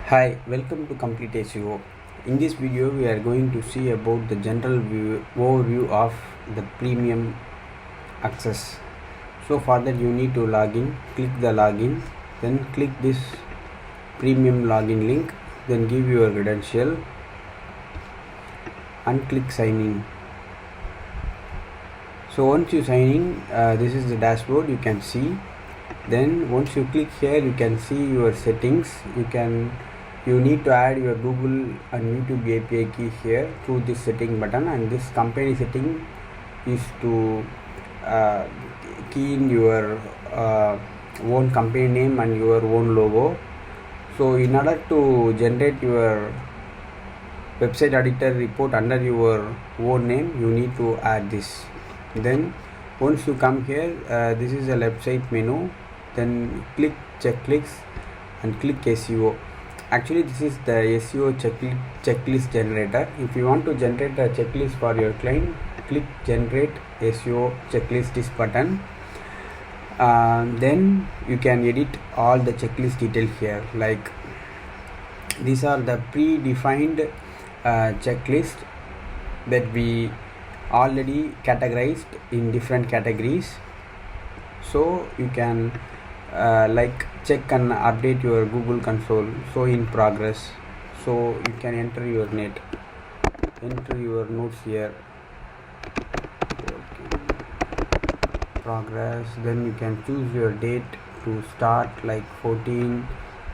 Hi, welcome to Complete SEO. In this video, we are going to see about the general overview of the premium access. So for that, you need to log in. Click the login, then click this premium login link, then give your credential and click sign in. So once you sign in, this is the dashboard you can see. Then once you click here, you can see your settings. You need to add your Google and YouTube API key here through this setting button, and this company setting is to key in your own company name and your own logo. So in order to generate your website editor report under your own name, you need to add this. Then once you come here, this is a website menu, then click checklist and click SEO. Actually, this is the SEO checklist generator. If you want to generate a checklist for your client, click generate SEO checklist this button. Then you can edit all the checklist detail here. Like these are the predefined checklist that we already categorized in different categories. So you can like check and update your Google console. So in progress, so you can enter your notes here. Progress, then you can choose your date to start like 14,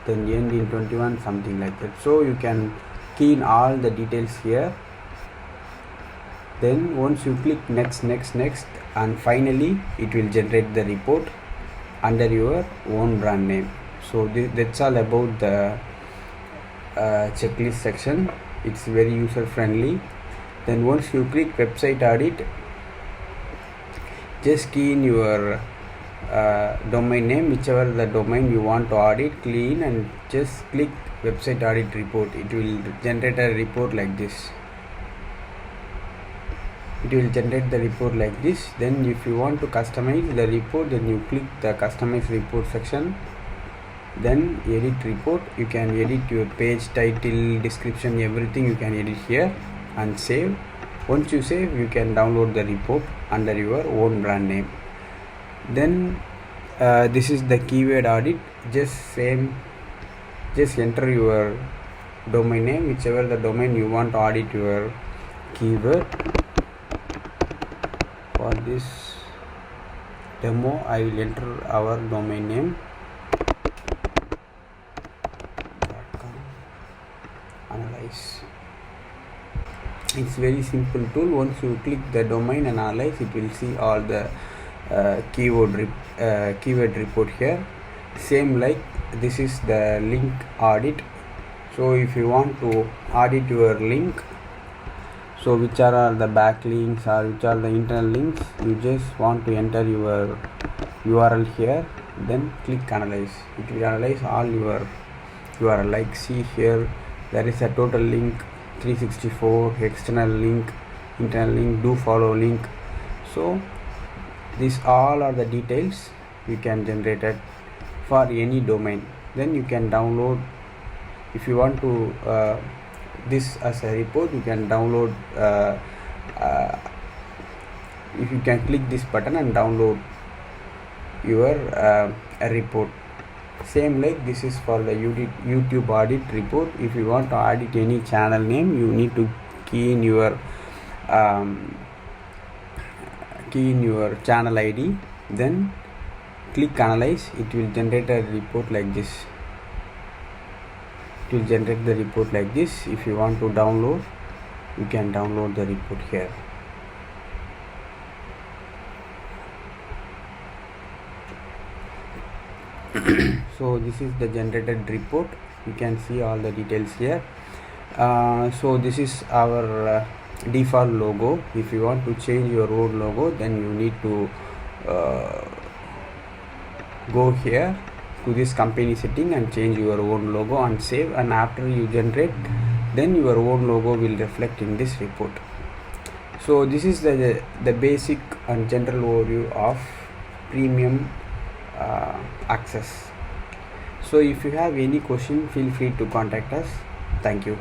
then end in 21, something like that. So you can key in all the details here. Then once you click next, and finally it will generate the report under your own brand name. So that's all about the checklist section. It's very user friendly. Then once you click website audit, just key in your domain name, whichever the domain you want to audit, clean, and just click website audit report. It will generate a report like this. Then if you want to customize the report, then you click the customize report section, then edit report. You can edit your page title, description, everything you can edit here, and save. Once you save, you can download the report under your own brand name. Then this is the keyword audit. Just enter your domain name, whichever the domain you want to audit your keyword. For this demo, I will enter our domain name. Analyze. It's very simple tool. Once you click the domain and analyze, it will see all the keyword report here. Same like this is the link audit. So if you want to audit your link, so which are the backlinks or which are the internal links, you just want to enter your URL here, then click analyze. It will analyze all your URL. Like see here, there is a total link 364, external link, internal link, do follow link. So these all are the details you can generate it for any domain. Then you can download. If you want to this as a report, you can download. If you can click this button and download your a report. Same like this is for the YouTube audit report. If you want to audit any channel name, you need to key in your channel ID, then click analyze. It will generate a report like this. It will generate the report like this. If you want to download, you can download the report here. So this is the generated report. You can see all the details here. So this is our default logo. If you want to change your own logo, then you need to go here to this company setting and change your own logo and save. And after you generate, then your own logo will reflect in this report. So this is the basic and general overview of premium access. So if you have any question, feel free to contact us. Thank you.